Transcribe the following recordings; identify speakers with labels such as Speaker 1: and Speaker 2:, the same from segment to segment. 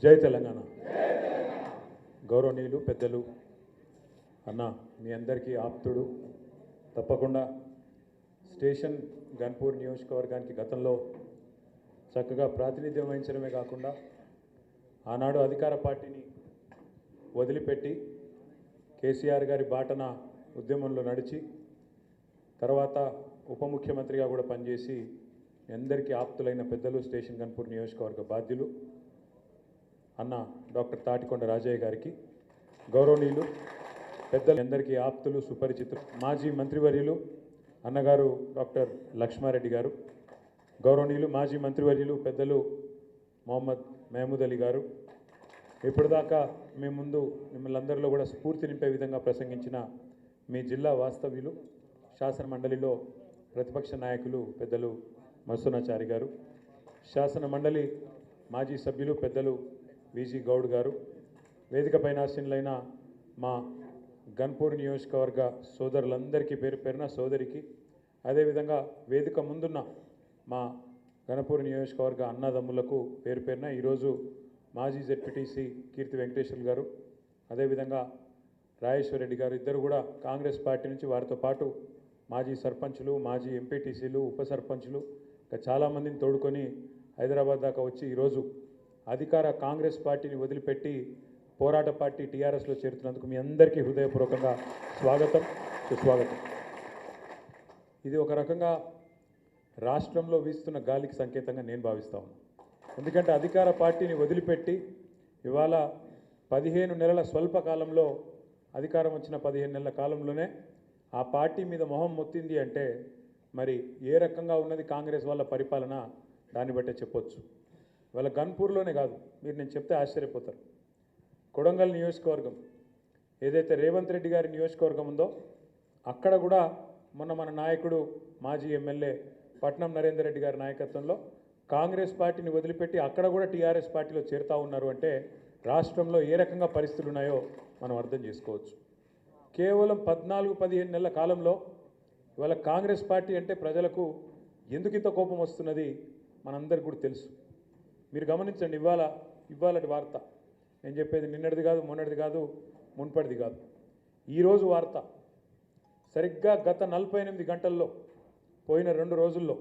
Speaker 1: జై తెలంగాణ. గౌరవనీయులు పెద్దలు అన్న మీ అందరికీ ఆప్తుడు, తప్పకుండా స్టేషన్ గన్పూర్ నియోజకవర్గానికి గతంలో చక్కగా ప్రాతినిధ్యం వహించడమే కాకుండా ఆనాడు అధికార పార్టీని వదిలిపెట్టి కేసీఆర్ గారి బాటన ఉద్యమంలో నడిచి తర్వాత ఉప ముఖ్యమంత్రిగా కూడా పనిచేసి అందరికీ ఆప్తులైన పెద్దలు స్టేషన్ గన్పూర్ నియోజకవర్గ బాధ్యులు అన్న డాక్టర్ తాటికొండ రాజయ్య గారికి, గౌరవనీయులు పెద్దలు అందరికీ ఆప్తులు సుపరిచితులు మాజీ మంత్రివర్యులు అన్నగారు డాక్టర్ లక్ష్మారెడ్డి గారు, గౌరవనీయులు మాజీ మంత్రివర్యులు పెద్దలు మొహమ్మద్ మహమూద్ అలీ గారు, ఇప్పటిదాకా మీ ముందు మిమ్మల్ని అందరిలో కూడా స్ఫూర్తి నింపే విధంగా ప్రసంగించిన మీ జిల్లా వాస్తవ్యులు శాసన మండలిలో ప్రతిపక్ష నాయకులు పెద్దలు మత్స్యనాచారి గారు, శాసన మండలి మాజీ సభ్యులు పెద్దలు విజి గౌడ్ గారు, వేదికపైన ఆసీనులైన మా గన్పూర్ నియోజకవర్గ సోదరులందరికీ పేరు పేరున సోదరికి, అదేవిధంగా వేదిక ముందున్న మా గన్పూర్ నియోజకవర్గ అన్నదమ్ములకు పేరు పేరున ఈరోజు మాజీ జెడ్పీటీసీ కీర్తి వెంకటేశ్వర్ గారు, అదేవిధంగా రాజేశ్వర రెడ్డి గారు ఇద్దరు కూడా కాంగ్రెస్ పార్టీ నుంచి, వారితో పాటు మాజీ సర్పంచులు, మాజీ ఎంపీటీసీలు, ఉప సర్పంచులు ఇంకా చాలామందిని తోడుకొని హైదరాబాద్ దాకా వచ్చి ఈరోజు అధికార కాంగ్రెస్ పార్టీని వదిలిపెట్టి పోరాట పార్టీ టీఆర్ఎస్లో చేరుతున్నందుకు మీ అందరికీ హృదయపూర్వకంగా స్వాగతం, సుస్వాగతం. ఇది ఒక రకంగా రాష్ట్రంలో వీస్తున్న గాలికి సంకేతంగా నేను భావిస్తా ఉన్నాను. ఎందుకంటే అధికార పార్టీని వదిలిపెట్టి ఇవాళ 15 నెలల స్వల్ప కాలంలో, అధికారం వచ్చిన 15 నెలల కాలంలోనే ఆ పార్టీ మీద మొహం మొత్తింది అంటే మరి ఏ రకంగా ఉన్నది కాంగ్రెస్ వాళ్ళ పరిపాలన దాన్ని బట్టే చెప్పొచ్చు. ఇవాళ గన్పూర్లోనే కాదు, మీరు నేను చెప్తే ఆశ్చర్యపోతారు, కొడంగల్ నియోజకవర్గం ఏదైతే రేవంత్ రెడ్డి గారి నియోజకవర్గం ఉందో అక్కడ కూడా మొన్న మన నాయకుడు మాజీ ఎమ్మెల్యే పట్నం నరేందర్ రెడ్డి గారి నాయకత్వంలో కాంగ్రెస్ పార్టీని వదిలిపెట్టి అక్కడ కూడా టీఆర్ఎస్ పార్టీలో చేరుతూ ఉన్నారు అంటే రాష్ట్రంలో ఏ రకంగా పరిస్థితులు ఉన్నాయో మనం అర్థం చేసుకోవచ్చు. కేవలం 14-15 నెలల కాలంలో ఇవాళ కాంగ్రెస్ పార్టీ అంటే ప్రజలకు ఎందుకు ఇంత కోపం వస్తున్నది మనందరికీ కూడా తెలుసు. మీరు గమనించండి, ఇవాళటి వార్త నేను చెప్పేది నిన్నటిది కాదు, మొన్నటిది కాదు, మున్పటిది కాదు, ఈరోజు వార్త. సరిగ్గా గత 48 గంటల్లో, పోయిన 2 రోజుల్లో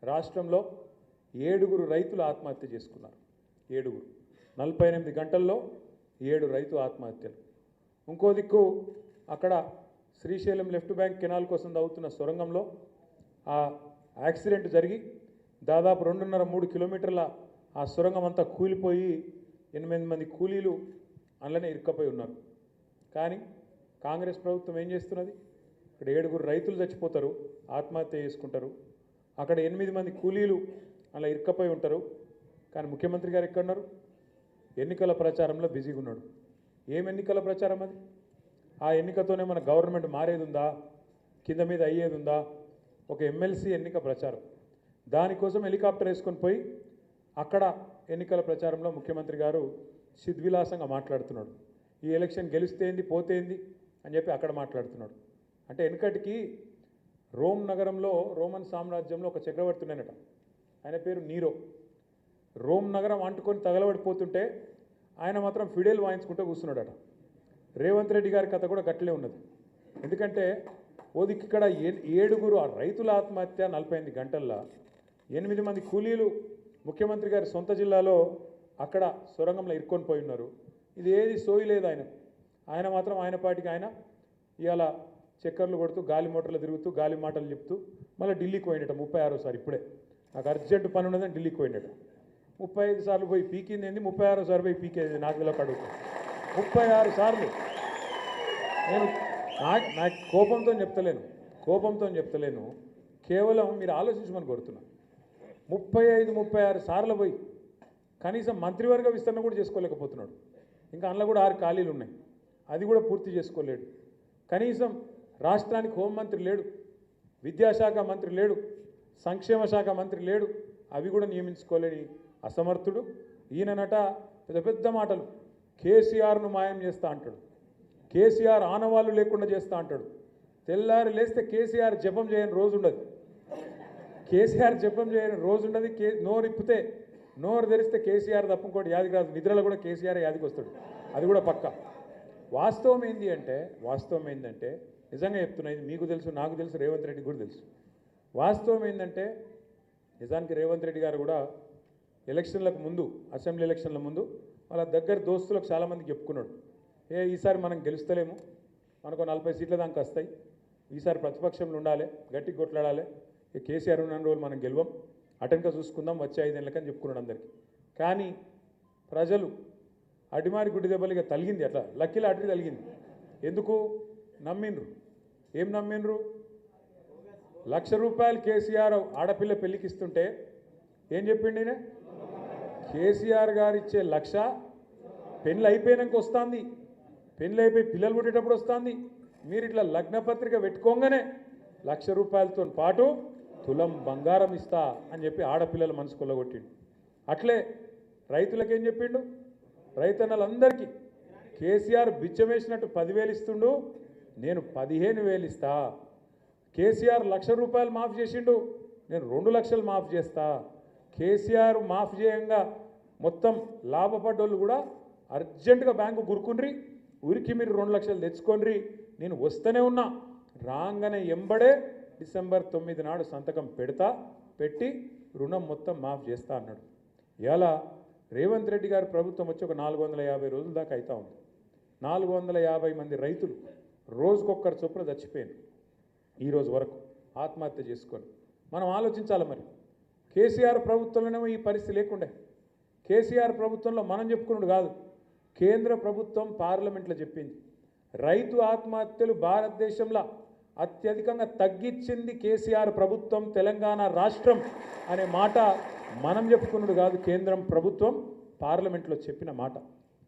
Speaker 1: రాష్ట్రంలో 7 రైతులు ఆత్మహత్య చేసుకున్నారు. 48 గంటల్లో 7 రైతు ఆత్మహత్యలు. ఇంకో దిక్కు అక్కడ శ్రీశైలం లెఫ్ట్ బ్యాంక్ కెనాల్ కోసం తవ్వుతున్న సొరంగంలో ఆ యాక్సిడెంట్ జరిగి దాదాపు 2.5-3 కిలోమీటర్ల ఆ సొరంగం అంతా కూలిపోయి 8 మంది కూలీలు అందులోనే ఇరుక్కపోయి ఉన్నారు. కానీ కాంగ్రెస్ ప్రభుత్వం ఏం చేస్తున్నది? ఇక్కడ 7 రైతులు చచ్చిపోతారు, ఆత్మహత్య చేసుకుంటారు, అక్కడ 8 మంది కూలీలు అలా ఇరుక్కపోయి ఉంటారు. కానీ ముఖ్యమంత్రి గారు ఎక్కడున్నారు? ఎన్నికల ప్రచారంలో బిజీగా ఉన్నాడు. ఏం ఎన్నికల ప్రచారం అది? ఆ ఎన్నికతోనే మన గవర్నమెంట్ మారేది ఉందా? కింద మీద అయ్యేది ఉందా? ఒక ఎమ్మెల్సీ ఎన్నిక ప్రచారం, దానికోసం హెలికాప్టర్ వేసుకొని పోయి అక్కడ ఎన్నికల ప్రచారంలో ముఖ్యమంత్రి గారు సిద్విలాసంగా మాట్లాడుతున్నాడు. ఈ ఎలక్షన్ గెలిస్తేంది పోతేంది అని చెప్పి అక్కడ మాట్లాడుతున్నాడు. అంటే వెనుకటికి రోమ్ నగరంలో, రోమన్ సామ్రాజ్యంలో ఒక చక్రవర్తి ఉన్నాడట, ఆయన పేరు నీరో. రోమ్ నగరం అంటుకొని తగలబడిపోతుంటే ఆయన మాత్రం ఫిడేల్ వాయించుకుంటూ కూర్చున్నాడట. రేవంత్ రెడ్డి గారి కథ కూడా గట్లే ఉన్నది. ఎందుకంటే ఓదికి ఇక్కడ 7 రైతుల ఆత్మహత్య 48 గంటల్లో, 8 మంది కూలీలు ముఖ్యమంత్రి గారి సొంత జిల్లాలో అక్కడ సొరంగంలో ఇరుక్కొని పోయి ఉన్నారు. ఇది ఏది సోయి లేదు ఆయన మాత్రం ఆయన పాటికి ఆయన ఇవాళ చక్కర్లు కొడుతూ గాలి మోటార్లు తిరుగుతూ గాలి మాటలు చెప్తూ మళ్ళీ ఢిల్లీకి పోయినట 36సారి. ఇప్పుడే నాకు అర్జెంటు పని ఉన్నదని ఢిల్లీకి పోయినట. 35 సార్లు పోయి పీకింది ఏంది, 36సారి పోయి పీకేది నాకు ఇలా అడుగుతా. 36 సార్లు. నేను నాకు కోపంతో చెప్తలేను, కేవలం మీరు ఆలోచించమని కోరుతున్నా. 35-36 సార్లు పోయి కనీసం మంత్రివర్గ విస్తరణ కూడా చేసుకోలేకపోతున్నాడు. ఇంకా అందులో కూడా 6 ఖాళీలు ఉన్నాయి, అది కూడా పూర్తి చేసుకోలేడు. కనీసం రాష్ట్రానికి హోంమంత్రి లేడు, విద్యాశాఖ మంత్రి లేడు, సంక్షేమ శాఖ మంత్రి లేడు, అవి కూడా నియమించుకోలేని అసమర్థుడు ఈయననట. పెద్ద పెద్ద మాటలు, కేసీఆర్ను మాయం చేస్తా అంటాడు, కేసీఆర్ ఆనవాళ్ళు లేకుండా చేస్తా అంటాడు. తెల్లారి లేస్తే కేసీఆర్ జపం చేయని రోజు ఉండదు, కేసీఆర్ జపం చేయని రోజు ఉండదు. నోరిప్పితే నోరు తెరిస్తే కేసీఆర్ తప్ప ఇంకోటి యాదికి రాదు. నిద్రలో కూడా కేసీఆర్ యాదికి వస్తాడు, అది కూడా పక్కా. వాస్తవం ఏంటంటే నిజంగా చెప్తున్నా, ఇది మీకు తెలుసు, నాకు తెలుసు, రేవంత్ రెడ్డి కూడా తెలుసు. వాస్తవం ఏంటంటే నిజానికి రేవంత్ రెడ్డి గారు కూడా ఎలక్షన్లకు ముందు, అసెంబ్లీ ఎలక్షన్ల ముందు వాళ్ళ దగ్గర దోస్తులకు చాలామందికి చెప్పుకున్నాడు, ఈసారి మనం గెలుస్తలేము, మనకు 40 సీట్ల దాకా వస్తాయి, ఈసారి ప్రతిపక్షంలో ఉండాలి, గట్టిగా కొట్లాడాలి, కేసీఆర్ ఉన్న రోజులు మనం గెలవం, అటెన్గా చూసుకుందాం వచ్చే 5 ఏళ్ళకని చెప్పుకున్నాడు అందరికీ. కానీ ప్రజలు అడిమారి గుడ్డి దెబ్బలు ఇక తలిగింది, అట్లా లక్కీ లాటరీ తలిగింది. ఎందుకు నమ్మిండ్రు? ఏం నమ్మిండ్రు? ₹1,00,000 కేసీఆర్ ఆడపిల్ల పెళ్ళికి ఇస్తుంటే ఏం చెప్పిండి ఈయన? కేసీఆర్ గారు ఇచ్చే 1,00,000 పెళ్ళి అయిపోయినాక వస్తుంది, పెళ్ళి అయిపోయి పిల్లలు పుట్టేటప్పుడు వస్తుంది. మీరు ఇట్లా లగ్నపత్రిక పెట్టుకోగానే ₹1,00,000తో పాటు తులం బంగారం ఇస్తా అని చెప్పి ఆడపిల్లల మనసు కొల్లగొట్టిండు. అట్లే రైతులకేం చెప్పిండు? రైతన్నలందరికీ కేసీఆర్ బిచ్చమేసినట్టు 10,000 ఇస్తుండు, నేను 15,000 ఇస్తా. కేసీఆర్ ₹1,00,000 మాఫ్ చేసిండు, నేను 2,00,000 మాఫ్ చేస్తా. కేసీఆర్ మాఫ్ చేయంగా మొత్తం లాభపడ్డోళ్ళు కూడా అర్జెంటుగా బ్యాంకు గురుకుండ్రి, ఊరికి మీరు 2,00,000 తెచ్చుకోండి, నేను వస్తూనే ఉన్నా, రాగానే ఎంబడే డిసెంబర్ 9 నాడు సంతకం పెట్టి రుణం మొత్తం మాఫ్ చేస్తా అన్నాడు. ఇలా రేవంత్ రెడ్డి గారి ప్రభుత్వం వచ్చి ఒక 450 రోజుల దాకా అవుతా ఉంది. 450 మంది రైతులు రోజుకొక్కరు చొప్పున చచ్చిపోయారు ఈరోజు వరకు ఆత్మహత్య చేసుకొని. మనం ఆలోచించాలి, మరి కేసీఆర్ ప్రభుత్వంలోనేమో ఈ పరిస్థితి లేకుండే. కేసీఆర్ ప్రభుత్వంలో మనం చెప్పుకున్నాడు కాదు, కేంద్ర ప్రభుత్వం పార్లమెంట్లో చెప్పింది, రైతు ఆత్మహత్యలు భారతదేశంలో అత్యధికంగా తగ్గించింది కేసీఆర్ ప్రభుత్వం, తెలంగాణ రాష్ట్రం అనే మాట మనం చెప్పుకున్నాడు కాదు, కేంద్రం ప్రభుత్వం పార్లమెంట్లో చెప్పిన మాట.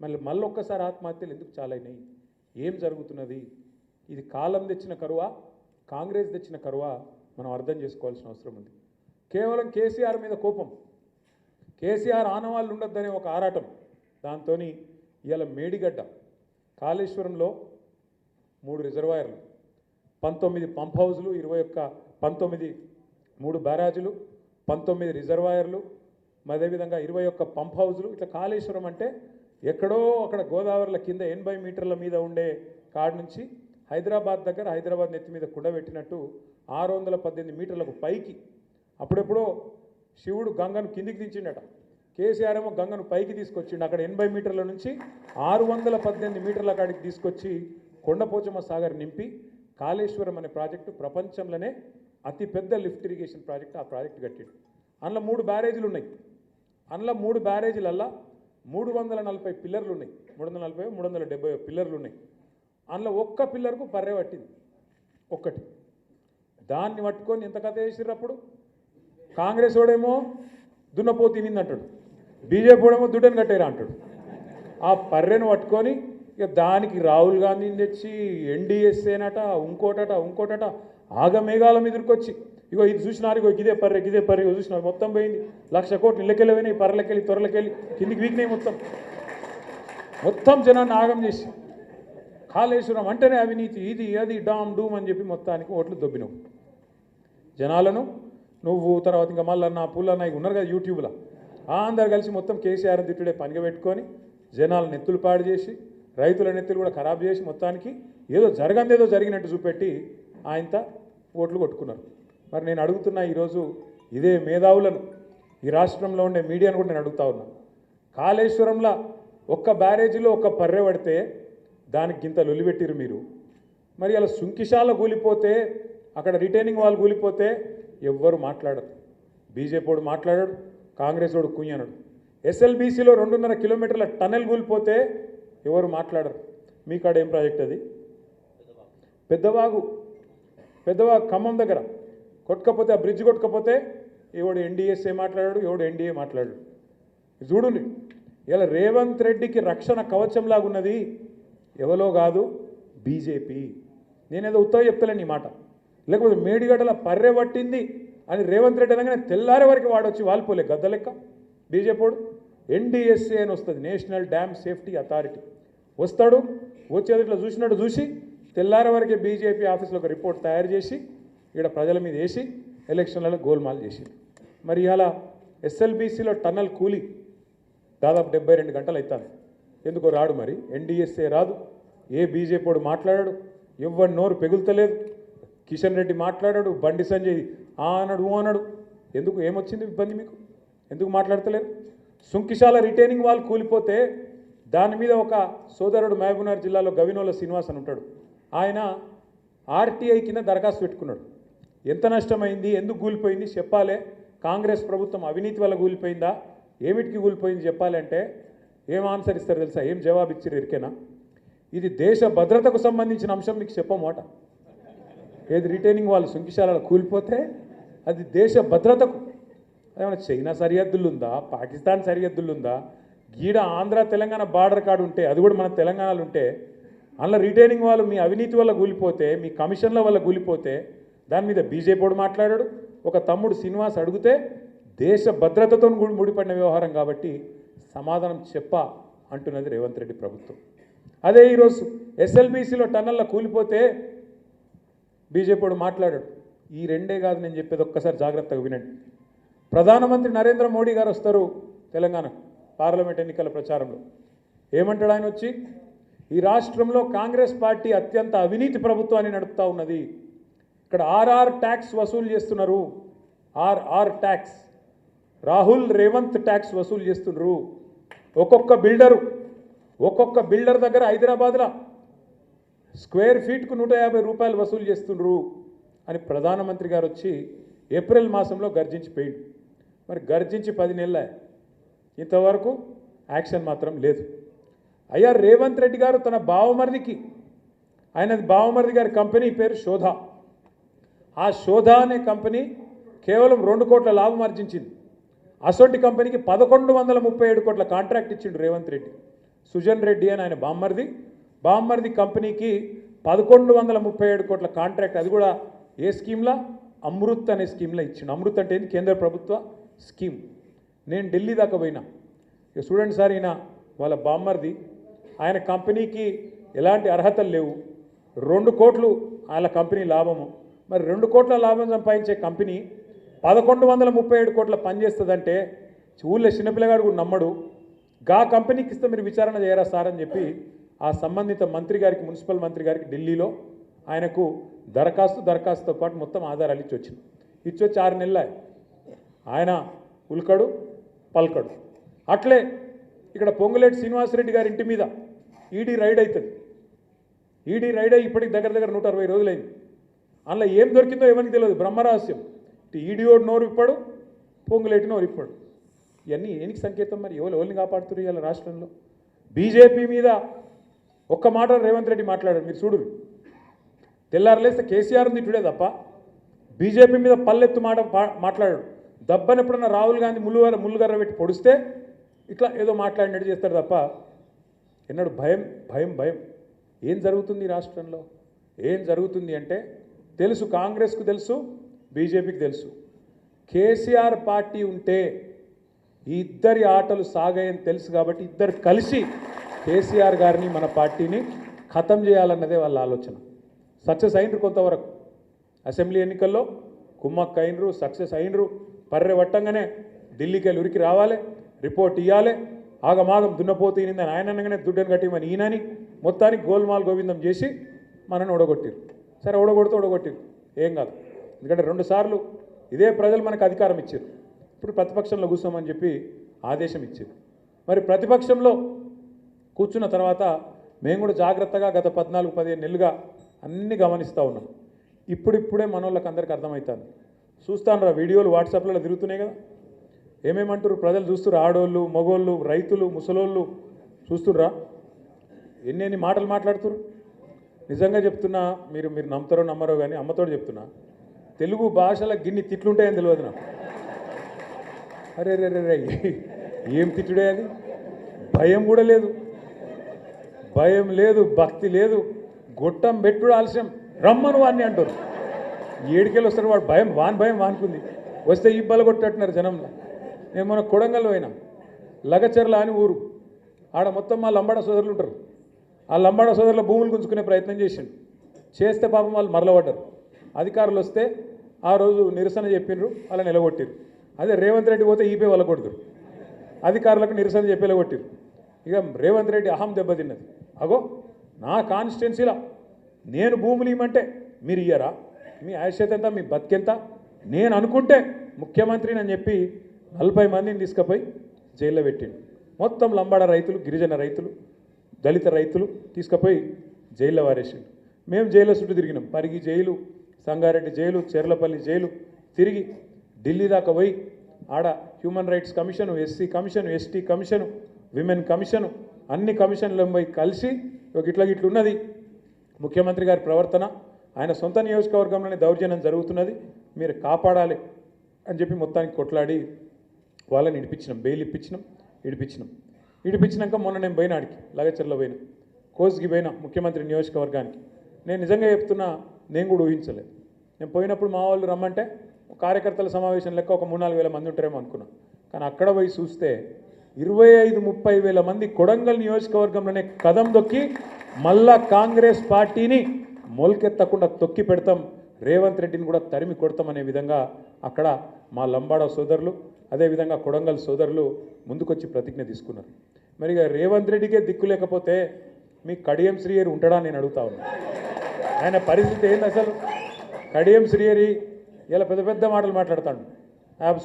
Speaker 1: మళ్ళీ ఒక్కసారి ఆత్మహత్యలు ఎందుకు చాలైనాయి? ఏం జరుగుతున్నది? ఇది కాలం తెచ్చిన కరువా, కాంగ్రెస్ తెచ్చిన కరువా? మనం అర్థం చేసుకోవాల్సిన అవసరం ఉంది. కేవలం కేసీఆర్ మీద కోపం, కేసీఆర్ ఆనవాళ్ళు ఉండొద్దనే ఒక ఆరాటం, దాంతో ఇవాళ మేడిగడ్డ కాళేశ్వరంలో 3 రిజర్వాయర్లు, 19 పంప్ హౌజులు, 3 బ్యారాజులు, 19 రిజర్వాయర్లు, అదేవిధంగా 21 పంప్ హౌజులు. ఇట్లా కాళేశ్వరం అంటే ఎక్కడో అక్కడ గోదావరిల కింద 80 మీటర్ల మీద ఉండే కాడ నుంచి హైదరాబాద్ దగ్గర, హైదరాబాద్ నెత్తి మీద కుండబెట్టినట్టు 618 మీటర్లకు పైకి అప్పుడెప్పుడో శివుడు గంగను కిందికి దించిండట, కేసీఆర్ ఏమో గంగను పైకి తీసుకొచ్చిండు. అక్కడ 80 మీటర్ల నుంచి 618 మీటర్ల కాడికి తీసుకొచ్చి కొండపోచమ్మ సాగర్ నింపి కాళేశ్వరం అనే ప్రాజెక్టు ప్రపంచంలోనే అతిపెద్ద లిఫ్ట్ ఇరిగేషన్ ప్రాజెక్టు, ఆ ప్రాజెక్టు కట్టిండు. అందులో 3 బ్యారేజీలు ఉన్నాయి. అందులో 3 బ్యారేజీలల్లా 340 పిల్లర్లు ఉన్నాయి, 340 370 పిల్లర్లు ఉన్నాయి. అందులో ఒక్క పిల్లర్కు పర్రె పట్టింది, ఒక్కటి. దాన్ని పట్టుకొని ఎంత కథ చేసిర్రు అప్పుడు? కాంగ్రెస్ వాడేమో దున్నపో తినింది అంటాడు, బీజేపీ వాడేమో దుడ్డని కట్టేరా అంటాడు. ఆ పర్రెను పట్టుకొని ఇక దానికి రాహుల్ గాంధీని తెచ్చి ఎన్డీఎస్ఏనట, ఇంకోటట ఆగమేఘాల మీదకొచ్చి ఇగో ఇది చూసినారు, ఇగో ఇదే పర్రె ఇగో చూసినారు, మొత్తం పోయింది, 1,00,000 కోట్లు ఇళ్ళకెళ్ళి పర్రెలకెళ్ళి త్వరలకెళ్ళి కిందికి వీకినాయి, మొత్తం జనాన్ని ఆగం చేసి కాళేశ్వరం అంటేనే అవినీతి, ఇది అది డామ్ డూమ్ అని చెప్పి మొత్తానికి ఓట్లు దొబ్బినావు జనాలను. నువ్వు తర్వాత ఇంకా మళ్ళీ పుల్లన్న ఉన్నారు కదా యూట్యూబ్లో, అందరు కలిసి మొత్తం కేసీఆర్ తిట్టుడే పనిగా పెట్టుకొని జనాల నెత్తులు పాడు చేసి, రైతుల నెత్తులు కూడా ఖరాబ్ చేసి, మొత్తానికి ఏదో జరిగినట్టు చూపెట్టి ఆయనతో ఓట్లు కొట్టుకున్నారు. మరి నేను అడుగుతున్నా ఈరోజు ఇదే మేధావులను, ఈ రాష్ట్రంలో ఉండే మీడియాను కూడా నేను అడుగుతా ఉన్నా, కాళేశ్వరంలో ఒక్క బ్యారేజీలో ఒక్క పర్రె పడితే దానికి గింత లొలిపెట్టిరు మీరు. మరి అలా సుంకిశాల కూలిపోతే, అక్కడ రిటైనింగ్ వాల్ కూలిపోతే ఎవ్వరు మాట్లాడరు, బీజేపీ వాడు మాట్లాడాడు, కాంగ్రెస్ వాడు కుయ్యనడు. ఎస్ఎల్బీసీలో 2.5 కిలోమీటర్ల టనెల్ కూలిపోతే ఎవరు మాట్లాడరు. మీ కాడ ఏం ప్రాజెక్ట్ అది? పెద్దవాగు ఖమ్మం దగ్గర కొట్టుకపోతే, ఆ బ్రిడ్జ్ కొట్టుకపోతే ఎవడు ఎన్డీఎస్ఏ మాట్లాడాడు, ఎవడు ఎన్డీఏ మాట్లాడాడు. చూడండి, ఇలా రేవంత్ రెడ్డికి రక్షణ కవచంలాగా ఉన్నది ఎవరో కాదు, బీజేపీ. నేనేదో ఉత్తగా చెప్తలేను ఈ మాట, లేకపోతే మేడిగడ్డల పర్రె పట్టింది అని రేవంత్ రెడ్డి అనగానే తెల్లారే వరకు వాడొచ్చి వాలిపోలే గద్ద లెక్క. బీజేపీడు ఎన్డీఎస్ఏ అని వస్తుంది, నేషనల్ డ్యామ్ సేఫ్టీ అథారిటీ. వస్తాడు, వచ్చేది ఇట్లా చూసినట్టు చూసి తెల్లారే వరకే బీజేపీ ఆఫీస్లో ఒక రిపోర్ట్ తయారు చేసి ఇక్కడ ప్రజల మీద వేసి ఎలక్షన్లలో గోల్మాల్ చేసింది. మరి ఇలా ఎస్ఎల్బీసీలో టన్నల్ కూలి దాదాపు 72 గంటలు అవుతాను. ఎందుకో రాడు మరి, ఎన్డీఎస్ఏ రాదు, ఏ బీజేపీ వాడు మాట్లాడాడు, ఎవరి నోరు పెగులుతలేదు, కిషన్ రెడ్డి మాట్లాడాడు, బండి సంజయ్ అనడు అనడు. ఎందుకు ఏమొచ్చింది ఇబ్బంది మీకు? ఎందుకు మాట్లాడతలేరు? సుంకిశాల రిటైనింగ్ వాల్ కూలిపోతే దాని మీద ఒక సోదరుడు మహబూబ్నగర్ జిల్లాలో గవినోల శ్రీనివాస్ అని ఉంటాడు, ఆయన ఆర్టీఐ కింద దరఖాస్తు పెట్టుకున్నాడు. ఎంత నష్టమైంది, ఎందుకు కూలిపోయింది చెప్పాలి, కాంగ్రెస్ ప్రభుత్వం అవినీతి వల్ల కూలిపోయిందా, ఏమిటికి కూలిపోయింది చెప్పాలి అంటే ఏం ఆన్సర్ ఇస్తారు తెలుసా? ఏం జవాబు ఇచ్చారు ఎరికేనా? ఇది దేశ భద్రతకు సంబంధించిన అంశం, మీకు చెప్పమాట. ఏది రిటైనింగ్ వాళ్ళు సుంకిశాలలో కూలిపోతే అది దేశ భద్రతకు, ఏమైనా చైనా సరిహద్దులు ఉందా, పాకిస్తాన్ సరిహద్దులు ఉందా, గీడ ఆంధ్ర తెలంగాణ బార్డర్ కార్డు ఉంటే, అది కూడా మన తెలంగాణలో ఉంటే, అందులో రిటైనింగ్ వాళ్ళు మీ అవినీతి వల్ల కూలిపోతే, మీ కమిషన్ల వల్ల కూలిపోతే దాని మీద బీజేపీ వాడు మాట్లాడాడు. ఒక తమ్ముడు శ్రీనివాస్ అడిగితే దేశ భద్రతతో ముడిపడిన వ్యవహారం కాబట్టి సమాధానం అంటున్నది రేవంత్ రెడ్డి ప్రభుత్వం. అదే ఈరోజు ఎస్ఎల్బీసీలో టన్నల్ల కూలిపోతే బీజేపీ వాడు మాట్లాడాడు. ఈ రెండే కాదు నేను చెప్పేది, ఒక్కసారి జాగ్రత్తగా వినండి. ప్రధానమంత్రి నరేంద్ర మోడీ గారు వస్తారు తెలంగాణ పార్లమెంట్ ఎన్నికల ప్రచారంలో. ఏమంటాడు ఆయన వచ్చి? ఈ రాష్ట్రంలో కాంగ్రెస్ పార్టీ అత్యంత అవినీతి ప్రభుత్వాన్ని నడుపుతూ ఉన్నది, ఇక్కడ ఆర్ఆర్ ట్యాక్స్ వసూలు చేస్తున్నారు, RR tax, Rahul Revanth tax వసూలు చేస్తున్నారు. ఒక్కొక్క బిల్డర్ దగ్గర హైదరాబాద్లో స్క్వేర్ ఫీట్కు 150 రూపాయలు వసూలు చేస్తున్నారు అని ప్రధానమంత్రి గారు వచ్చి ఏప్రిల్ మాసంలో గర్జించిపోయిండు. మరి గర్జించి 10 నెలలే, ఇంతవరకు యాక్షన్ మాత్రం లేదు. అయ్యా రేవంత్ రెడ్డి గారు తన బావమరిది గారి కంపెనీ పేరు శోధ. ఆ శోధ అనే కంపెనీ కేవలం 2 కోట్ల లాభం ఆర్జించింది. అసొంటి కంపెనీకి 1137 కోట్ల కాంట్రాక్ట్ ఇచ్చిండు రేవంత్ రెడ్డి. సుజన్ రెడ్డి అని ఆయన బామ్మర్ది కంపెనీకి 1137 కోట్ల కాంట్రాక్ట్, అది కూడా ఏ స్కీమ్లా? అమృత్ అనే స్కీమ్లో ఇచ్చిండు. అమృత్ అంటే ఏంది? కేంద్ర ప్రభుత్వ స్కీమ్. నేను ఢిల్లీ దాకా పోయినా, ఇక చూడండి సార్, ఈయన వాళ్ళ బామ్మర్ది, ఆయన కంపెనీకి ఎలాంటి అర్హతలు లేవు, 2 కోట్లు వాళ్ళ కంపెనీ లాభము. మరి 2 కోట్ల లాభం సంపాదించే కంపెనీ 1137 కోట్ల పనిచేస్తుందంటే ఊళ్ళో చిన్నపిల్లగాడు కూడా నమ్మడు. గా కంపెనీకి ఇస్తే మీరు విచారణ చేయరా సార్ అని చెప్పి ఆ సంబంధిత మంత్రి గారికి, మున్సిపల్ మంత్రి గారికి ఢిల్లీలో ఆయనకు దరఖాస్తుతో పాటు మొత్తం ఆధారాలు ఇచ్చి 6 నెలలు ఆయన ఉల్కడు పల్కడు. అట్లే ఇక్కడ పొంగులేటి శ్రీనివాసరెడ్డి గారి ఇంటి మీద ఈడీ రైడ్ అవుతుంది. ఈడీ రైడ్ అయ్యి ఇప్పటికి దగ్గర 160 రోజులైంది. అందులో ఏం దొరికిందో ఎవరికి తెలియదు, బ్రహ్మరహస్యం. ఈడీఓడు నోరు ఇప్పాడు, పొంగులేటి నోరు ఇప్పాడు. ఇవన్నీ ఏనికి సంకేతం? మరి ఎవరిని కాపాడుతున్నారు ఇవాళ రాష్ట్రంలో? బీజేపీ మీద ఒక్క మాట రేవంత్ రెడ్డి మాట్లాడారు, మీరు చూడు. తెల్లారలేస్తే కేసీఆర్ తిట్టుడే తప్ప బీజేపీ మీద పల్లెత్తు మాట్లాడాడు. దబ్బని ఎప్పుడన్నా రాహుల్ గాంధీ ముళ్ళుగర్ర పెట్టి పొడిస్తే ఇట్లా ఏదో మాట్లాడినట్టు చేస్తాడు తప్ప ఎన్నడు భయం. ఏం జరుగుతుంది రాష్ట్రంలో? ఏం జరుగుతుంది అంటే తెలుసు, కాంగ్రెస్కు తెలుసు, బీజేపీకి తెలుసు. కేసీఆర్ పార్టీ ఉంటే ఈ ఇద్దరి ఆటలు సాగాయని తెలుసు కాబట్టి ఇద్దరు కలిసి కేసీఆర్ గారిని, మన పార్టీని ఖతం చేయాలన్నదే వాళ్ళ ఆలోచన. సక్సెస్ అయినరు కొంతవరకు. అసెంబ్లీ ఎన్నికల్లో కుమ్మక్క అయినరు, సక్సెస్ అయినరు. పర్రెవట్టంగానే ఢిల్లీకి వెళ్ళి ఉరికి రావాలి, రిపోర్ట్ ఇవ్వాలి, ఆగమాగం దున్నపోతూ ఈయన ఆయన అనగానే దుడ్డను కట్టిమని ఈయనని మొత్తానికి గోల్మాల్ గోవిందం చేసి మనని ఓడగొట్టిరు. సరే ఓడగొట్టిరు, ఏం కాదు. ఎందుకంటే 2 సార్లు ఇదే ప్రజలు మనకు అధికారం ఇచ్చారు. ఇప్పుడు ప్రతిపక్షంలో కూర్చోమని చెప్పి ఆదేశం ఇచ్చారు. మరి ప్రతిపక్షంలో కూర్చున్న తర్వాత మేము కూడా జాగ్రత్తగా గత 14-15 నెలలుగా అన్నీ గమనిస్తూ ఉన్నాం. ఇప్పుడిప్పుడే మనోళ్ళకి అందరికీ అర్థమవుతుంది. చూస్తాను వీడియోలు వాట్సాప్లో తిరుగుతున్నాయి కదా, ఏమేమంటారు ప్రజలు చూస్తున్నారు. ఆడోళ్ళు, మగోళ్ళు, రైతులు, ముసలోళ్ళు చూస్తుర్రా ఎన్ని మాటలు మాట్లాడుతున్నారు. నిజంగా చెప్తున్నా, మీరు నమ్ముతారో నమ్మరో కానీ అమ్మతోడు చెప్తున్నా, తెలుగు భాషలో గిన్ని తిట్లుంటాయని తెలియదు నాకు. అరే ఏం తిట్టుడే అది? భయం కూడా లేదు, భక్తి లేదు, గొట్టం పెట్టుడు ఆలస్యం, రమ్మను వాడిని అంటారు. ఏడికెళ్ళి వస్తారు వాడు, భయం వానుకుంది, వస్తే ఇబ్బంది కొట్టట్టున్నారు జనంలో. నేను మన కొడంగల్లో పోయినా, లగచర్ల అని ఊరు, ఆడ మొత్తం మా లంబాడ సోదరులు ఉంటారు. ఆ లంబాడ సోదరుల భూములు గుంజుకునే ప్రయత్నం చేస్తే పాపం వాళ్ళు మరలబడ్డారు. అధికారులు వస్తే ఆ రోజు నిరసన చెప్పినారు, అలా నిలగొట్టారు. అదే రేవంత్ రెడ్డి పోతే ఈపే వాళ్ళ కొడుతురు, అధికారులకు నిరసన చెప్పేలా కొట్టిరు. ఇక రేవంత్ రెడ్డి అహం దెబ్బతిన్నది. అగో నా కాన్స్టిట్యున్సీలో నేను భూములు ఇవ్వమంటే మీరు ఇయ్యరా, మీ ఆయుష్యత ఎంత, మీ బతికెంత, నేను అనుకుంటే ముఖ్యమంత్రిని అని చెప్పి 40 మందిని తీసుకుపోయి జైల్లో పెట్టిండు. మొత్తం లంబాడ రైతులు, గిరిజన రైతులు, దళిత రైతులు తీసుకుపోయి జైల్లో వారేసిండు. మేము జైల్లో చుట్టూ తిరిగినాం. Parigi jail, Sangareddy jail, Cherlapally jail తిరిగి ఢిల్లీ దాకా పోయి ఆడ human rights commission, SC commission, ST commission, women commission, అన్ని కమిషన్లు పోయి కలిసి ఇట్లున్నది ముఖ్యమంత్రి గారి ప్రవర్తన, ఆయన సొంత నియోజకవర్గంలోనే దౌర్జన్యం జరుగుతున్నది, మీరు కాపాడాలి అని చెప్పి మొత్తానికి కొట్లాడి వాళ్ళని ఇడిపించినాం, బెయిల్ ఇప్పించినాం, ఇడిపించినాక మొన్న నేను పోయిన ఆడికి లగచర్లో పోయినా, కోస్కి పోయినా ముఖ్యమంత్రి నియోజకవర్గానికి. నేను నిజంగా చెప్తున్నా, నేను కూడా ఊహించలేదు. నేను పోయినప్పుడు మా వాళ్ళు రమ్మంటే కార్యకర్తల సమావేశం లెక్క ఒక 3-4 వేల మంది ఉంటారేమో అనుకున్నా. కానీ అక్కడ పోయి చూస్తే 25-30 వేల మంది కొడంగల్ నియోజకవర్గంలోనే కదం దొక్కి మళ్ళా కాంగ్రెస్ పార్టీని మొలకెత్తకుండా తొక్కి పెడతాం, రేవంత్ రెడ్డిని కూడా తరిమి కొడతామనే విధంగా అక్కడ మా లంబాడ సోదరులు, అదేవిధంగా కొడంగల్ సోదరులు ముందుకొచ్చి ప్రతిజ్ఞ తీసుకున్నారు. మరి ఇక రేవంత్ రెడ్డికే దిక్కు లేకపోతే మీ కడియం శ్రీహరి ఉంటాడా నేను అడుగుతా ఉన్నాను. ఆయన పరిస్థితి ఏంది అసలు? కడియం శ్రీహరి ఇలా పెద్ద పెద్ద మాటలు మాట్లాడతాడు.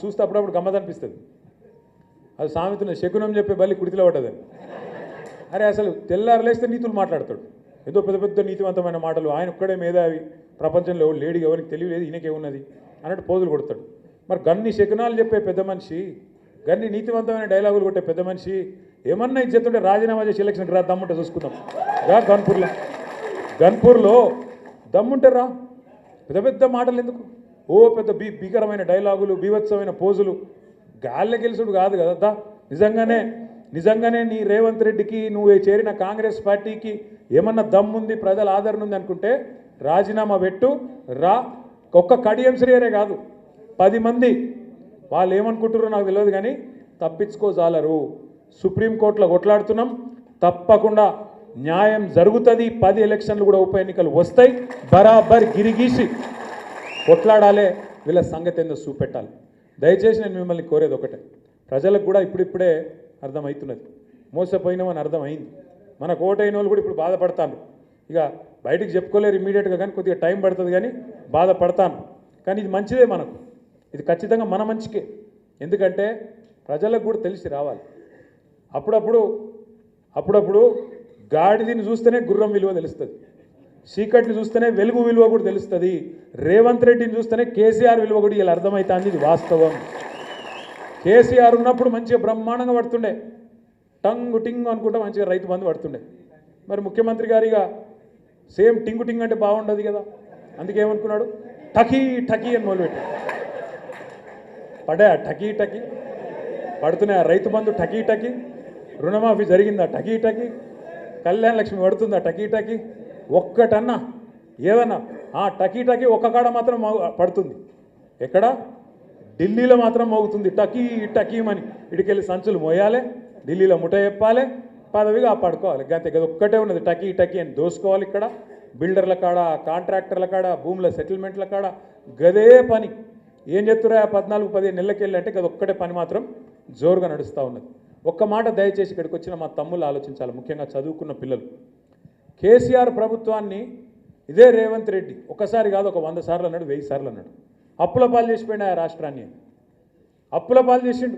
Speaker 1: చూస్తే అప్పుడప్పుడు గమ్మత్ అనిపిస్తుంది. అది సామెతను శకునం చెప్పే బల్లి కుడితిలో పడ్డదని. అరే అసలు తెల్లారు లేస్తే నీతులు మాట్లాడతాడు, ఏదో పెద్ద పెద్ద నీతివంతమైన మాటలు. ఆయన ఒక్కడే మేధావి, ప్రపంచంలో లేడీ ఎవరికి తెలియలేదు, ఈయనకేమున్నది అన్నట్టు పోజులు కొడతాడు. మరి గన్ని శకునాలు చెప్పే పెద్ద మనిషి, గన్ని నీతివంతమైన డైలాగులు కొట్టే పెద్ద మనిషి ఏమన్నా ఇచ్చేస్తుంటే రాజీనామా చేసి ఎలక్షన్కి రా, దమ్ముంటే చూసుకుందాం రా. గన్పూర్లో దమ్ముంటే రా, పెద్ద పెద్ద మాటలు ఎందుకు? ఓ పెద్ద భీకరమైన డైలాగులు, బీభత్సమైన పోజులు, గాల్లె గెలుసుడు కాదు కదా. నిజంగానే నీ రేవంత్ రెడ్డికి, నువ్వు చేరిన కాంగ్రెస్ పార్టీకి ఏమన్నా దమ్ముంది, ప్రజల ఆదరణ ఉంది అనుకుంటే రాజీనామా పెట్టు రా. ఒక్క కడియం శ్రీహరే కాదు, 10 మంది వాళ్ళు ఏమనుకుంటారో నాకు తెలియదు కానీ తప్పించుకోజాలరు. సుప్రీంకోర్టులో కొట్లాడుతున్నాం, తప్పకుండా న్యాయం జరుగుతుంది. 10 ఎలక్షన్లు కూడా ఉప ఎన్నికలు వస్తాయి, బరాబర్ గిరిగీసి కొట్లాడాలి, వీళ్ళ సంగతి ఏందో చూపెట్టాలి. దయచేసి నేను మిమ్మల్ని కోరేది ఒకటే, ప్రజలకు కూడా ఇప్పుడిప్పుడే అర్థమవుతున్నది, మోసపోయినామని అర్థమైంది. మనకు ఓటైన వాళ్ళు కూడా ఇప్పుడు బాధపడతాను. ఇక బయటికి చెప్పుకోలేరు ఇమ్మీడియట్గా, కానీ కొద్దిగా టైం పడుతుంది, కానీ బాధపడతాను. కానీ ఇది మంచిదే, మనకు ఇది ఖచ్చితంగా మన మంచికే. ఎందుకంటే ప్రజలకు కూడా తెలిసి రావాలి. అప్పుడప్పుడు గాడిదని చూస్తేనే గుర్రం విలువ తెలుస్తుంది, చీకటిని చూస్తేనే వెలుగు విలువ కూడా తెలుస్తుంది. రేవంత్ రెడ్డిని చూస్తేనే కేసీఆర్ విలువ కూడా ఇలా అర్థమవుతుంది. ఇది వాస్తవం. కేసీఆర్ ఉన్నప్పుడు మంచిగా బ్రహ్మాండంగా పడుతుండే, టంగు టింగ్ అనుకుంటా మంచిగా రైతు బంధు పడుతుండే. మరి ముఖ్యమంత్రి గారిగా సేమ్ టింగు టింగ్ అంటే బాగుండదు కదా, అందుకే ఏమనుకున్నాడు, టకీ టకీ అని మొదలుపెట్టాడు. పడా టకీ టకీ పడుతున్నాయి, రైతు బంధు టకీ టకీ, రుణమాఫీ జరిగిందా టకీ టకీ, కళ్యాణ లక్ష్మి పడుతుందా టకీ టకీ, ఒక్కటన్నా ఏదన్నా ఆ టకీ టకీ ఒక్క కాడ మాత్రం పడుతుంది. ఎక్కడ? ఢిల్లీలో మాత్రం మోగుతుంది టకీ టకీమని. ఇడికెళ్ళి సంచులు మోయాలి, ఢిల్లీలో ముఠ చెప్పాలి, పదవిగా పడుకోవాలి. గంతే కదా, ఒక్కటే ఉన్నది టకీ టకీ అని దోసుకోవాలి. ఇక్కడ బిల్డర్ల కాడ, కాంట్రాక్టర్ల కాడ, భూముల సెటిల్మెంట్ల కాడ గదే పని. ఏం చెప్తురా 14-15 నెలలకెళ్ళి అంటే గది ఒక్కటే పని మాత్రం జోరుగా నడుస్తూ ఉన్నది. ఒక్క మాట దయచేసి ఇక్కడికి వచ్చిన మా తమ్ముళ్ళు ఆలోచించాలి, ముఖ్యంగా చదువుకున్న పిల్లలు. కేసీఆర్ ప్రభుత్వాన్ని ఇదే రేవంత్ రెడ్డి ఒకసారి కాదు, ఒక 100 సార్లు అన్నాడు, 1000 సార్లు అన్నాడు. అప్పుల పాలు చేసిపోయినా ఆ రాష్ట్రాన్ని, అప్పుల పాలు చేసిండు,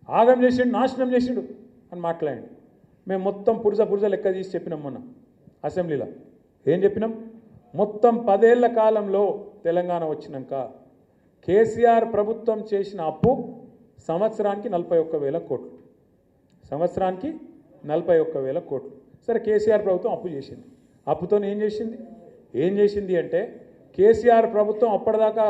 Speaker 1: ఆగం చేసిండు, నాశనం చేసిండు అని మాట్లాడండి. మేము మొత్తం పురుజ లెక్క తీసి చెప్పినాం మొన్న అసెంబ్లీలో. ఏం చెప్పినాం? మొత్తం 10 ఏళ్ల కాలంలో తెలంగాణ వచ్చినాక కేసీఆర్ ప్రభుత్వం చేసిన అప్పు సంవత్సరానికి 41,000 కోట్లు, సంవత్సరానికి 41,000 కోట్లు. సరే, కేసీఆర్ ప్రభుత్వం అప్పు చేసింది. అప్పుతో ఏం చేసింది అంటే, కేసీఆర్ ప్రభుత్వం అప్పటిదాకా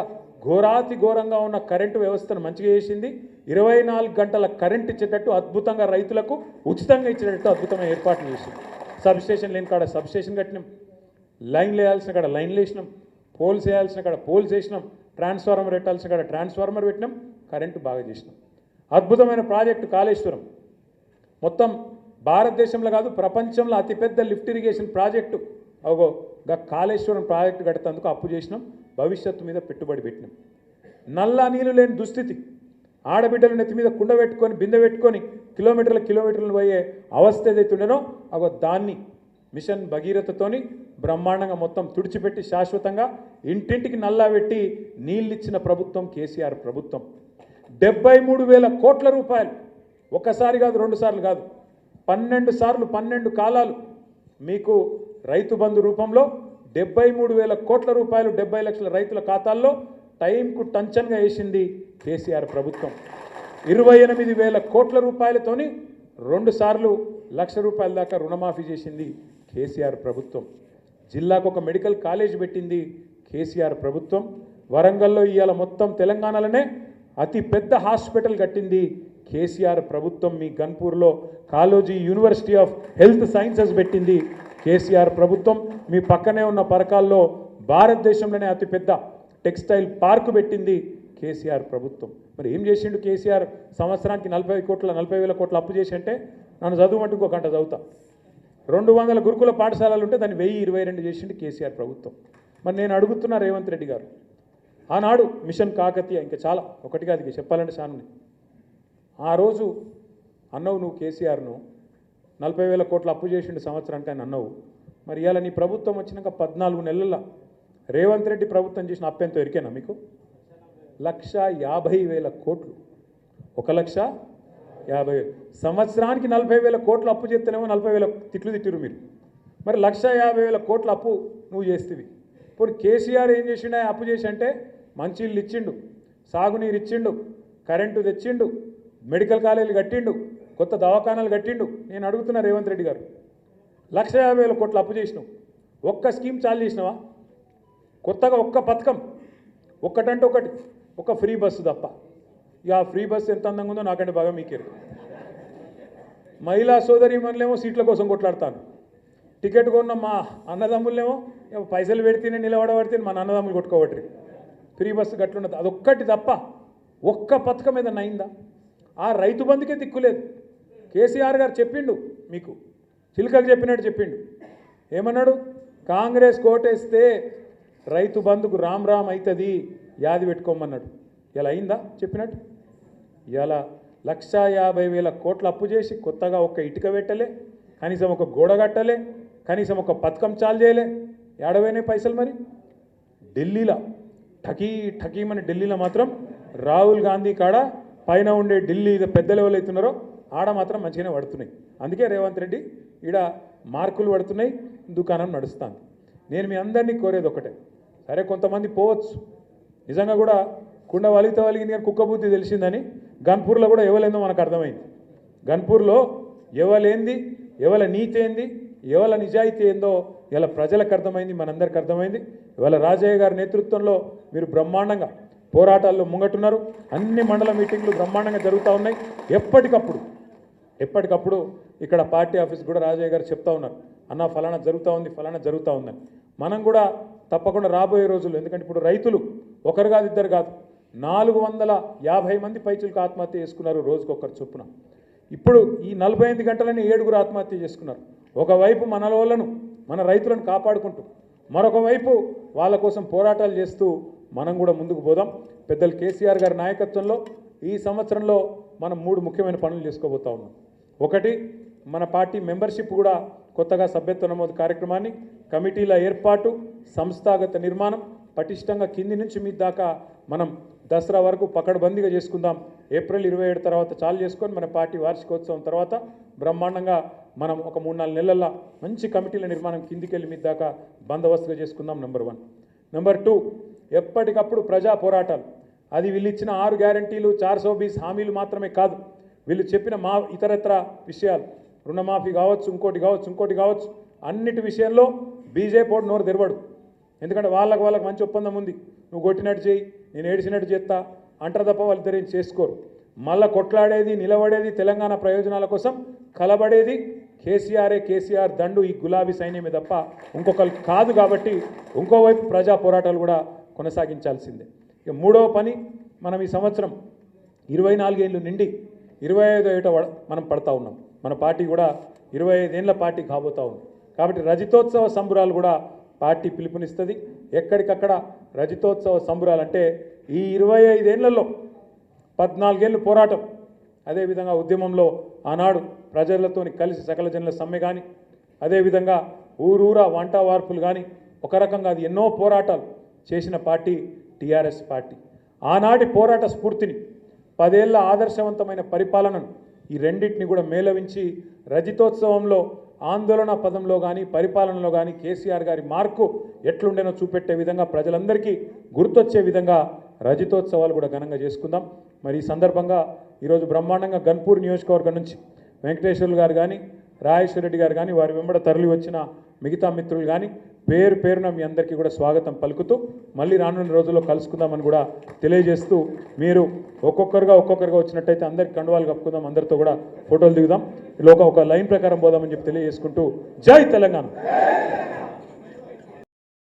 Speaker 1: ఘోరాతి ఘోరంగా ఉన్న కరెంటు వ్యవస్థను మంచిగా చేసింది. 24 గంటల కరెంట్ ఇచ్చేటట్టు అద్భుతంగా, రైతులకు ఉచితంగా ఇచ్చేటట్టు అద్భుతమైన ఏర్పాట్లు చేసింది. సబ్స్టేషన్ లేని కాడ సబ్స్టేషన్ కట్టినాం, లైన్లు వేయాల్సిన కాడ లైన్లు వేసినాం, పోల్స్ వేయాల్సిన కాడ పోల్స్ వేసినాం, ట్రాన్స్ఫార్మర్ పెట్టాల్సిన కాడ ట్రాన్స్ఫార్మర్ పెట్టినాం, కరెంటు బాగా చేసినాం. అద్భుతమైన ప్రాజెక్టు కాళేశ్వరం, మొత్తం భారతదేశంలో కాదు ప్రపంచంలో అతిపెద్ద lift irrigation project Kaleshwaram project కట్టేందుకు అప్పు చేసినాం, భవిష్యత్తు మీద పెట్టుబడి పెట్టినాం. నల్ల నీళ్ళు లేని దుస్థితి, ఆడబిడ్డల నెత్తి మీద కుండ పెట్టుకొని బిందె పెట్టుకొని కిలోమీటర్లు పోయే అవస్థ ఏదైతుండేనో అగో దాన్ని మిషన్ భగీరథతోని బ్రహ్మాండంగా మొత్తం తుడిచిపెట్టి శాశ్వతంగా ఇంటింటికి నల్లా పెట్టి నీళ్ళిచ్చిన ప్రభుత్వం కేసీఆర్ ప్రభుత్వం. 73,000 కోట్ల రూపాయలు ఒకసారి కాదు, 2 సార్లు కాదు, 12 సార్లు 12 కాలాలు మీకు రైతు బంధు రూపంలో 73,000 కోట్ల రూపాయలు 70 లక్షల రైతుల ఖాతాల్లో టైంకు టంచన్గా వేసింది కేసీఆర్ ప్రభుత్వం. 28,000 కోట్ల రూపాయలతోని 2 సార్లు ₹1,00,000 దాకా రుణమాఫీ చేసింది కేసీఆర్ ప్రభుత్వం. జిల్లాకు ఒక మెడికల్ కాలేజ్ పెట్టింది కేసీఆర్ ప్రభుత్వం. వరంగల్లో ఇవాళ మొత్తం తెలంగాణలోనే అతి పెద్ద హాస్పిటల్ కట్టింది కేసీఆర్ ప్రభుత్వం. మీ గన్పూర్లో Kaloji university of health sciences పెట్టింది కేసీఆర్ ప్రభుత్వం. మీ పక్కనే ఉన్న పరకాల్లో భారతదేశంలోనే అతిపెద్ద టెక్స్టైల్ పార్కు పెట్టింది కేసీఆర్ ప్రభుత్వం. మరి ఏం చేసిండు కేసీఆర్? సంవత్సరానికి 40,000 కోట్ల అప్పు చేసి అంటే నన్ను చదువుమంటూ ఇంకో గంట చదువుతా. 200 గురుకుల పాఠశాలలు ఉంటే దాన్ని 1022 చేసిండు కేసీఆర్ ప్రభుత్వం. మరి నేను అడుగుతున్నా రేవంత్ రెడ్డి గారు, ఆనాడు మిషన్ కాకతీయ ఇంకా చాలా ఒకటిగా అది చెప్పాలంటే చాలా. ఆ రోజు అన్నవు నువ్వు కేసీఆర్ను 40,000 కోట్ల అప్పు చేసిండు సంవత్సరానికి అని అన్నవు. మరి ఇవాళ నీ ప్రభుత్వం వచ్చినాక 14 నెలల్లో రేవంత్ రెడ్డి ప్రభుత్వం చేసిన అప్పు ఎంతో ఎరికేనా మీకు? 1,50,000 కోట్లు. 1,50,000 సంవత్సరానికి 40,000 కోట్ల అప్పు చేస్తేనేమో 40,000 తిట్లు తిట్టిరు మీరు. మరి 1,50,000 కోట్ల అప్పు నువ్వు చేస్తేవి. ఇప్పుడు కేసీఆర్ ఏం చేసిండు? అప్పు చేసి అంటే మంచిళ్ళు ఇచ్చిండు, సాగునీరు ఇచ్చిండు, కరెంటు తెచ్చిండు, మెడికల్ కాలేజీలు కట్టిండు, కొత్త దవాఖానాలు కట్టిండు. నేను అడుగుతున్నా రేవంత్ రెడ్డి గారు, 1,50,000 కోట్ల అప్పు చేసినావు, ఒక్క స్కీమ్ చాలు చేసినావా? కొత్తగా ఒక్క పథకం ఒక్కటంటే ఒకటి, ఒక ఫ్రీ బస్సు తప్ప. ఇక ఆ ఫ్రీ బస్సు ఎంత అందంగా ఉందో నాకంటే బాగా మీకేరు. మహిళా సోదరీమణులేమో సీట్ల కోసం కొట్లాడతాను, టికెట్ కొన్న మా అన్నదమ్ములేమో పైసలు పెడితేనే నిలబడబడితే మన అన్నదమ్ములు కొట్టుకోబట్టి ఫ్రీ బస్సు గట్లున్నది. అదొక్కటి తప్ప ఒక్క పథకం ఏదన్నా అయిందా? ఆ రైతు బంధుకే దిక్కులేదు. కేసీఆర్ గారు చెప్పిండు, మీకు చిలుకకు చెప్పినట్టు చెప్పిండు. ఏమన్నాడు? కాంగ్రెస్ కోటేస్తే రైతు బంధుకు రామ్ రామ్ అవుతుంది, యాది పెట్టుకోమన్నాడు. ఇలా అయిందా చెప్పినట్టు? ఇలా 1,50,000 కోట్ల అప్పు చేసి కొత్తగా ఒక్క ఇటుక పెట్టలే, కనీసం ఒక గోడ కట్టలే, కనీసం ఒక పథకం చాలు చేయలే. ఏడవైనా పైసలు మరి? ఢిల్లీలో ఠకీమని ఢిల్లీలో మాత్రం రాహుల్ గాంధీ కాడ పైన ఉండే ఢిల్లీ పెద్ద లెవెల్ అవుతున్నారో ఆడ మాత్రం మంచిగానే పడుతున్నాయి. అందుకే రేవంత్ రెడ్డి ఈడ మార్కులు పడుతున్నాయి, దుకాణం నడుస్తాను. నేను మీ అందరినీ కోరేది ఒకటే, సరే కొంతమంది పోవచ్చు, నిజంగా కూడా కుండ వలిగింది కానీ కుక్క బుద్ధి తెలిసిందని గన్పూర్లో కూడా ఎవలేందో మనకు అర్థమైంది. గన్పూర్లో ఎవలేంది, ఎవల నీతి ఏంది, ఎవల నిజాయితీ ఏందో ఇలా ప్రజలకు అర్థమైంది, మనందరికి అర్థమైంది. ఇవాళ రాజయ్య గారి నేతృత్వంలో మీరు బ్రహ్మాండంగా పోరాటాల్లో ముంగట్టున్నారు. అన్ని మండల మీటింగ్లు బ్రహ్మాండంగా జరుగుతూ ఉన్నాయి. ఎప్పటికప్పుడు ఇక్కడ పార్టీ ఆఫీస్ కూడా రాజయ్య గారు చెప్తా ఉన్నారు, అన్న ఫలానా జరుగుతూ ఉందని. మనం కూడా తప్పకుండా రాబోయే రోజుల్లో, ఎందుకంటే ఇప్పుడు రైతులు ఒకరు కాదు ఇద్దరు కాదు 450 మంది పైచులకు ఆత్మహత్య చేసుకున్నారు రోజుకొకరు చొప్పున. ఇప్పుడు ఈ 48 గంటలని 7 ఆత్మహత్య చేసుకున్నారు. ఒకవైపు మన రైతులను కాపాడుకుంటూ, మరొక వైపు వాళ్ళ కోసం పోరాటాలు చేస్తూ మనం కూడా ముందుకు పోదాం. పెద్దలు కేసీఆర్ గారి నాయకత్వంలో ఈ సంవత్సరంలో మనం 3 ముఖ్యమైన పనులు చేసుకోబోతా ఉన్నాం. ఒకటి, మన పార్టీ మెంబర్షిప్ కూడా కొత్తగా సభ్యత్వ నమోదు కార్యక్రమాన్ని, కమిటీల ఏర్పాటు, సంస్థాగత నిర్మాణం పటిష్టంగా కింది నుంచి మీ దాకా మనం దసరా వరకు పకడ్బందీగా చేసుకుందాం. ఏప్రిల్ 27 తర్వాత చాలు చేసుకొని మన పార్టీ వార్షికోత్సవం తర్వాత బ్రహ్మాండంగా మనం ఒక 3-4 నెలల్లో మంచి కమిటీల నిర్మాణం కిందికెళ్ళి మీ దాకా బందోబస్తుగా చేసుకుందాం. నెంబర్ 1. నెంబర్ 2, ఎప్పటికప్పుడు ప్రజా పోరాటాలు. అది వీళ్ళు ఇచ్చిన 6 గ్యారంటీలు 420 హామీలు మాత్రమే కాదు, వీళ్ళు చెప్పిన ఇతరత్ర విషయాలు, రుణమాఫీ కావచ్చు, ఇంకోటి కావచ్చు, అన్నిటి విషయంలో బీజేపీ వాడు నోరు తెరవడు. ఎందుకంటే వాళ్ళకు మంచి ఒప్పందం ఉంది. నువ్వు కొట్టినట్టు చేయి, నేను ఏడిచినట్టు చేస్తా అంటారు తప్ప వాళ్ళు ఇద్దరు ఏం చేసుకోరు. మళ్ళా కొట్లాడేది, నిలబడేది, తెలంగాణ ప్రయోజనాల కోసం కలబడేది కేసీఆర్ దండు, ఈ గులాబీ సైన్యమే తప్ప ఇంకొకరు కాదు. కాబట్టి ఇంకోవైపు ప్రజా పోరాటాలు కూడా కొనసాగించాల్సిందే. ఇక 3వ పని, మనం ఈ సంవత్సరం 24 ఏళ్ళు నిండి 25వ ఏట మనం పడతా ఉన్నాం. మన పార్టీ కూడా 25 ఏళ్ళ పార్టీ కాబోతా ఉంది. కాబట్టి రజతోత్సవ సంబురాలు కూడా పార్టీ పిలుపునిస్తుంది. ఎక్కడికక్కడ రజతోత్సవ సంబురాలు అంటే ఈ 25 ఏళ్లలో 14 ఏళ్ళు పోరాటం, అదేవిధంగా ఉద్యమంలో ఆనాడు ప్రజలతోని కలిసి సకల జనుల సమ్మె కానీ, అదేవిధంగా ఊరూరా వంట వార్పులు కానీ, ఒక రకంగా అది ఎన్నో పోరాటాలు చేసిన పార్టీ టీఆర్ఎస్ పార్టీ. ఆనాటి పోరాట స్ఫూర్తిని, 10 ఏళ్ల ఆదర్శవంతమైన పరిపాలనను ఈ రెండింటిని కూడా మేళవించి రజతోత్సవంలో ఆందోళన పదంలో కానీ పరిపాలనలో కానీ కేసీఆర్ గారి మార్కు ఎట్లుండేనో చూపెట్టే విధంగా ప్రజలందరికీ గుర్తొచ్చే విధంగా రజతోత్సవాలు కూడా ఘనంగా చేసుకుందాం. మరి ఈ సందర్భంగా ఈరోజు బ్రహ్మాండంగా గన్పూర్ నియోజకవర్గం నుంచి వెంకటేశ్వర్లు గారు కానీ, రాజేశ్వర రెడ్డి గారు కానీ, వారి వెంబడ తరలి వచ్చిన మిగతా మిత్రులు కానీ పేరు పేరున మీ అందరికీ కూడా స్వాగతం పలుకుతూ మళ్ళీ రానున్న రోజుల్లో కలుసుకుందామని కూడా తెలియజేస్తూ, మీరు ఒక్కొక్కరుగా వచ్చినట్టయితే అందరికి కండువాలు కప్పుకుందాం, అందరితో కూడా ఫోటోలు దిగుదాం, ఇలా ఒక లైన్ ప్రకారం పోదామని చెప్పి తెలియజేసుకుంటూ జై తెలంగాణ.